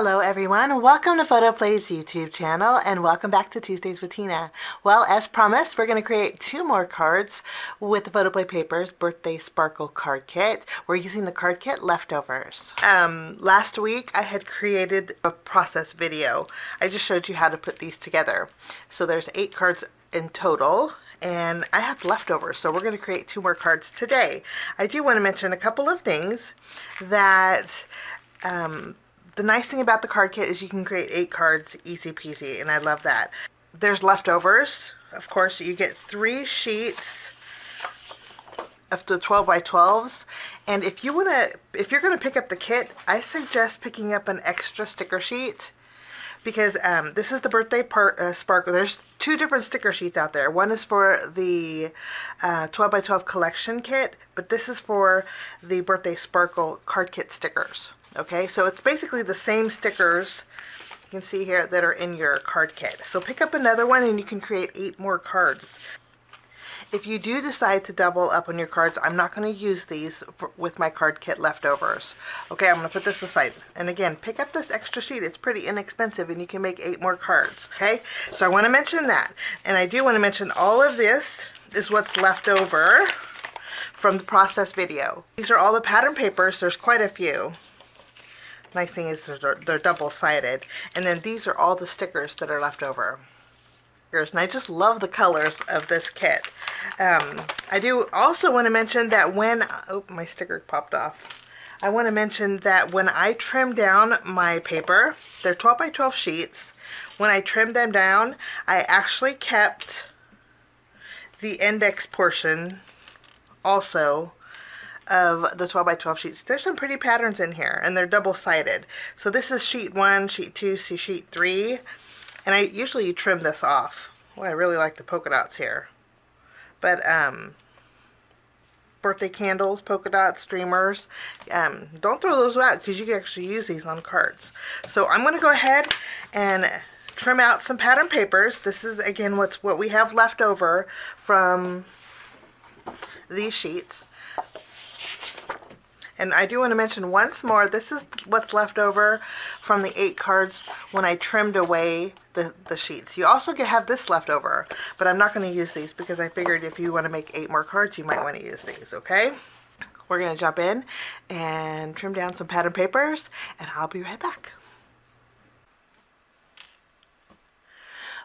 Hello everyone, welcome to Photoplay's YouTube channel and welcome back to Tuesdays with Tina. Well, as promised, we're going to create 2 more cards with the Photoplay Paper's Birthday Sparkle card kit. We're using the card kit leftovers. Last week I had created a process video. I just showed you how to put these together. So there's 8 cards in total. And I have leftovers, so we're going to create 2 more cards today. I do want to mention a couple of things that the nice thing about the card kit is you can create 8 cards easy peasy, and I love that. There's leftovers. Of course, you get 3 sheets of the 12 by 12s, and if you're going to pick up the kit, I suggest picking up an extra sticker sheet. Because this is the birthday sparkle. There's 2 different sticker sheets out there. One is for the 12 by 12 collection kit, but this is for the birthday sparkle card kit stickers. Okay, so it's basically the same stickers you can see here that are in your card kit. So pick up another one and you can create 8 more cards. If you do decide to double up on your cards, I'm not going to use these with my card kit leftovers. Okay, I'm going to put this aside. And again, pick up this extra sheet. It's pretty inexpensive and you can make 8 more cards. Okay, so I want to mention that. And I do want to mention all of this is what's left over from the process video. These are all the pattern papers. There's quite a few. Nice thing is they're double-sided. And then these are all the stickers that are left over. And I just love the colors of this kit. I do also want to mention that when, oh, my sticker popped off. I want to mention that when I trim down my paper, they're 12 by 12 sheets. When I trimmed them down, I actually kept the index portion also of the 12 by 12 sheets. There's some pretty patterns in here, and they're double-sided. So this is sheet 1, sheet 2, sheet 3. And I usually trim this off. Well, I really like the polka dots here. But birthday candles, polka dots, streamers, don't throw those out because you can actually use these on cards. So I'm going to go ahead and trim out some pattern papers. This is again what we have left over from these sheets. And I do want to mention once more, this is what's left over from the 8 cards when I trimmed away the sheets. You also have this left over, but I'm not going to use these because I figured if you want to make 8 more cards, you might want to use these, okay? We're going to jump in and trim down some pattern papers, and I'll be right back.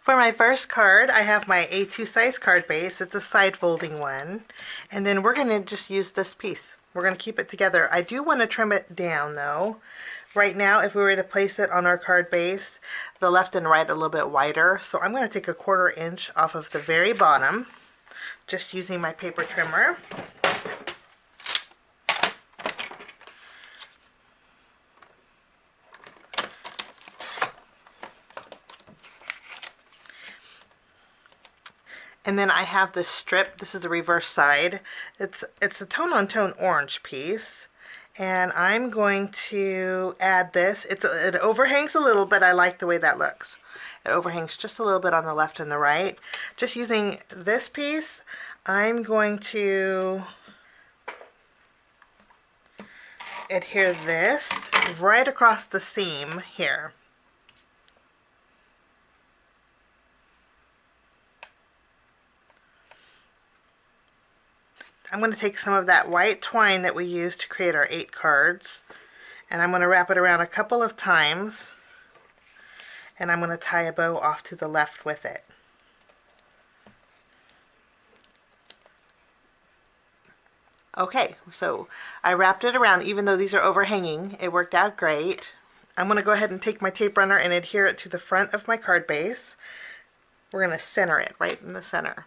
For my first card, I have my A2 size card base. It's a side folding one. And then we're going to just use this piece. We're going to keep it together. I do want to trim it down though. Right now, if we were to place it on our card base, the left and right are a little bit wider. So I'm going to take a 1/4 inch off of the very bottom, just using my paper trimmer. And then I have this strip. This is the reverse side. It's a tone-on-tone orange piece. And I'm going to add this. It overhangs a little bit. I like the way that looks. It overhangs just a little bit on the left and the right. Just using this piece, I'm going to adhere this right across the seam here. I'm going to take some of that white twine that we used to create our 8 cards, and I'm going to wrap it around a couple of times, and I'm going to tie a bow off to the left with it. Okay, so I wrapped it around. Even though these are overhanging, it worked out great. I'm going to go ahead and take my tape runner and adhere it to the front of my card base. We're going to center it right in the center.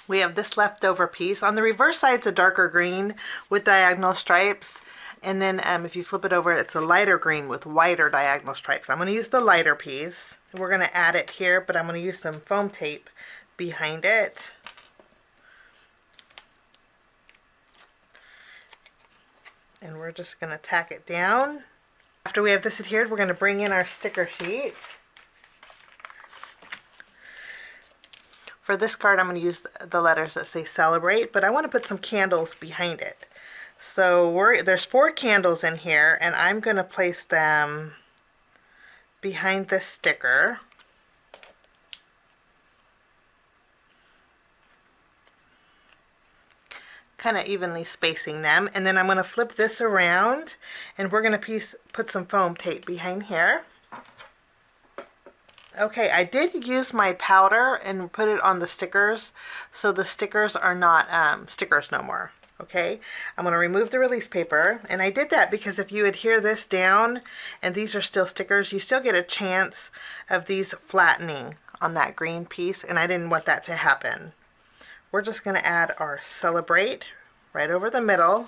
We have this leftover piece. On the reverse side, it's a darker green with diagonal stripes. And then if you flip it over, it's a lighter green with wider diagonal stripes. I'm going to use the lighter piece. We're going to add it here, but I'm going to use some foam tape behind it. And we're just going to tack it down. After we have this adhered, we're going to bring in our sticker sheets. For this card, I'm going to use the letters that say celebrate, but I want to put some candles behind it. So there's 4 candles in here, and I'm going to place them behind this sticker. Kind of evenly spacing them, and then I'm going to flip this around, and we're going to put some foam tape behind here. Okay, I did use my powder and put it on the stickers, so the stickers are not stickers no more. Okay, I'm going to remove the release paper, and I did that because if you adhere this down and these are still stickers, you still get a chance of these flattening on that green piece, and I didn't want that to happen. We're just going to add our Celebrate right over the middle.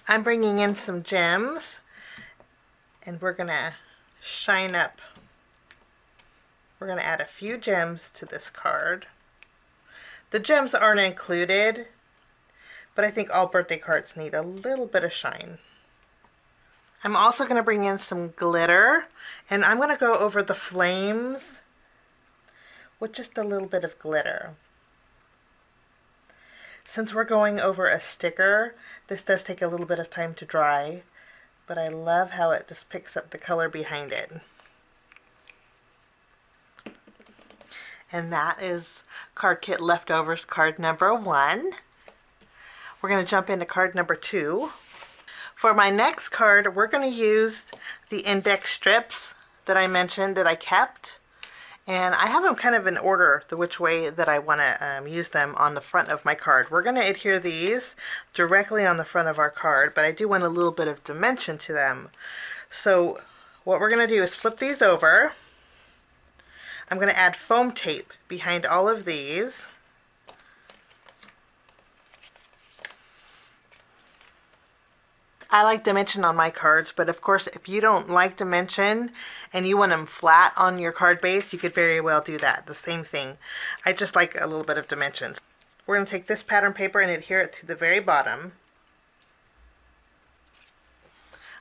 I'm bringing in some gems, and we're going to shine up. We're going to add a few gems to this card. The gems aren't included, but I think all birthday cards need a little bit of shine. I'm also going to bring in some glitter, and I'm going to go over the flames with just a little bit of glitter. Since we're going over a sticker, this does take a little bit of time to dry, but I love how it just picks up the color behind it. And that is Card Kit Leftovers card number 1. We're going to jump into card number 2. For my next card, we're going to use the index strips that I mentioned that I kept. And I have them kind of in order, the which way that I want to use them on the front of my card. We're going to adhere these directly on the front of our card, but I do want a little bit of dimension to them. So what we're going to do is flip these over. I'm going to add foam tape behind all of these. I like dimension on my cards, but of course if you don't like dimension and you want them flat on your card base, you could very well do that. The same thing. I just like a little bit of dimensions. We're going to take this pattern paper and adhere it to the very bottom.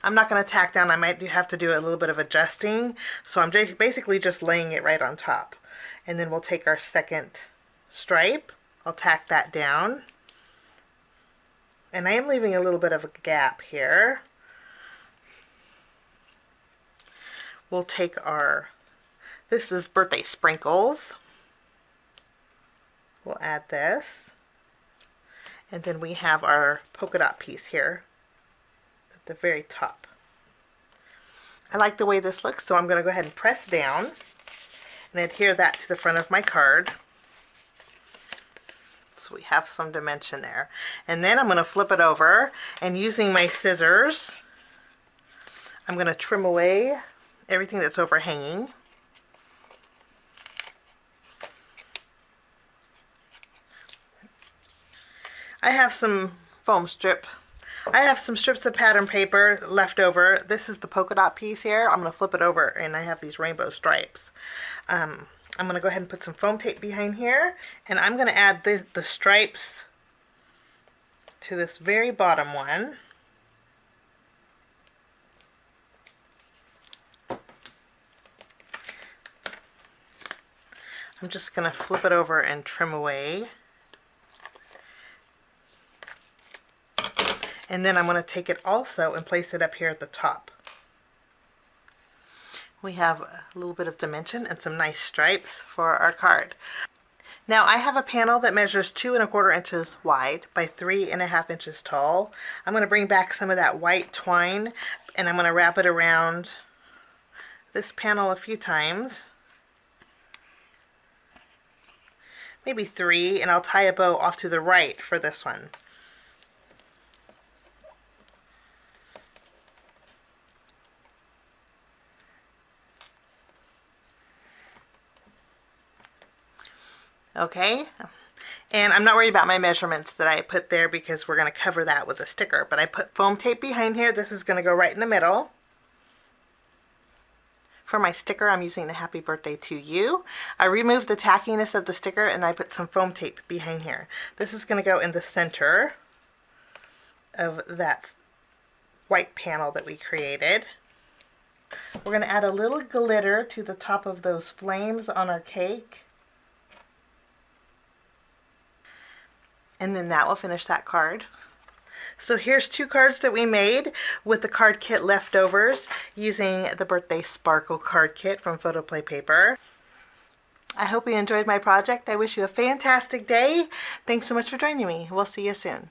I'm not going to tack down. I might have to do a little bit of adjusting, so I'm basically just laying it right on top. And then we'll take our second stripe. I'll tack that down. And I am leaving a little bit of a gap here. We'll take this is birthday sprinkles. We'll add this. And then we have our polka dot piece here at the very top. I like the way this looks, so I'm going to go ahead and press down and adhere that to the front of my card. So we have some dimension there. And then I'm going to flip it over, and using my scissors, I'm going to trim away everything that's overhanging. I have some foam strip. I have some strips of pattern paper left over. This is the polka dot piece here. I'm going to flip it over, and I have these rainbow stripes. I'm going to go ahead and put some foam tape behind here, and I'm going to add the stripes to this very bottom one. I'm just going to flip it over and trim away. And then I'm going to take it also and place it up here at the top. We have a little bit of dimension and some nice stripes for our card. Now I have a panel that measures 2 1/4 inches wide by 3 1/2 inches tall. I'm going to bring back some of that white twine, and I'm going to wrap it around this panel a few times. Maybe 3, and I'll tie a bow off to the right for this one. Okay, and I'm not worried about my measurements that I put there because we're going to cover that with a sticker, but I put foam tape behind here. This is going to go right in the middle. For my sticker, I'm using the Happy Birthday to You. I removed the tackiness of the sticker, and I put some foam tape behind here. This is going to go in the center of that white panel that we created. We're going to add a little glitter to the top of those flames on our cake. and then that will finish that card. So here's 2 cards that we made with the card kit leftovers using the Birthday Sparkle card kit from Photoplay Paper. I hope you enjoyed my project. I wish you a fantastic day. Thanks so much for joining me. We'll see you soon.